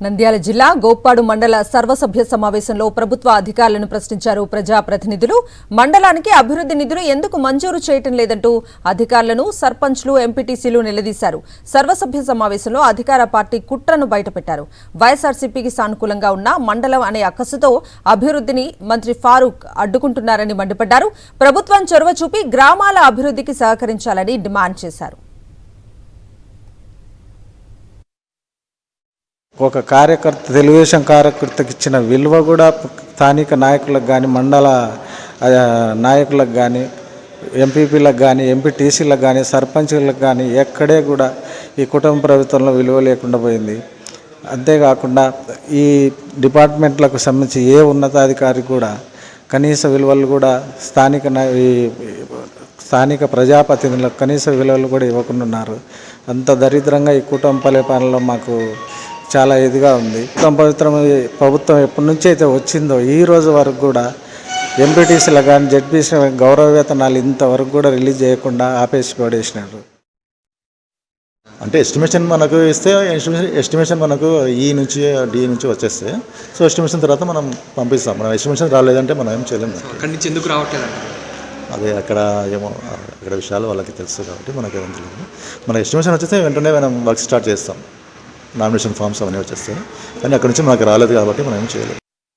నంద్యాల జిల్లా గోప్పాడు మండల సర్వసభ్య సమావేశంలో ప్రభుత్వ అధికారులను ప్రశ్నించారు ప్రజాప్రతినిధులు. మండలానికి అభివృద్ధి నిధులు ఎందుకు మంజూరు చేయటం లేదంటూ అధికారులను సర్పంచ్లు, ఎంపీటీసీలు నిలదీశారు. సర్వసభ్య సమావేశంలో అధికార పార్టీ కుట్రను బయటపెట్టారు. వైఎస్ఆర్సీపీకి సానుకూలంగా ఉన్న మండలం అనే అక్కసుతో అభివృద్ధిని మంత్రి ఫారూక్ అడ్డుకుంటున్నారని మండిపడ్డారు. ప్రభుత్వం చొరవ చూపి గ్రామాల అభివృద్ధికి సహకరించాలని డిమాండ్ చేశారు. ఒక కార్యకర్త, తెలుగుదేశం కార్యకర్తకి ఇచ్చిన విలువ కూడా స్థానిక నాయకులకు కానీ, మండల నాయకులకు కానీ, ఎంపీపీలకు కానీ, ఎంపీటీసీలకు కానీ, సర్పంచ్లకు కానీ ఎక్కడే కూడా ఈ కుటుంబ ప్రభుత్వంలో విలువ లేకుండా పోయింది. అంతేకాకుండా ఈ డిపార్ట్మెంట్లకు సంబంధించి ఏ ఉన్నతాధికారి కూడా కనీస విలువలు కూడా స్థానిక ప్రజాప్రతినిధులకు కనీస విలువలు కూడా ఇవ్వకుండా ఉన్నారు. అంత దరిద్రంగా ఈ కుటుంబ పరిపాలనలో మాకు చాలా ఇదిగా ఉంది. ప్రభుత్వం ఎప్పటి నుంచి అయితే వచ్చిందో ఈ రోజు వరకు కూడా ఎంపీటీసీలు కానీ, జెడ్పీసీ గౌరవ వేతనాలు ఇంతవరకు కూడా రిలీజ్ చేయకుండా ఆపేసి పడేసినారు. అంటే ఎస్టిమేషన్ మనకు ఇస్తే ఎస్టిమేషన్ మనకు ఈ నుంచి డి నుంచి వచ్చేస్తే, సో ఎస్టిమేషన్ తర్వాత మనం పంపిస్తాం. మనం ఎస్టిమేషన్ రాలేదంటే మనం ఏం చేయలేము. అక్కడి నుంచి ఎందుకు రావట్లేదు? అదే అక్కడ విషయాలు వాళ్ళకి తెలుసు కాబట్టి మనకి ఏం తెలియదు. మన ఎస్టిమేషన్ వచ్చేస్తే వెంటనే మనం వర్క్ స్టార్ట్ చేస్తాం. నామినేషన్ ఫామ్స్ అవన్నీ వచ్చేస్తాయి. కానీ అక్కడి నుంచి మనకు రాలేదు కాబట్టి మనం ఏం చేయలేదు.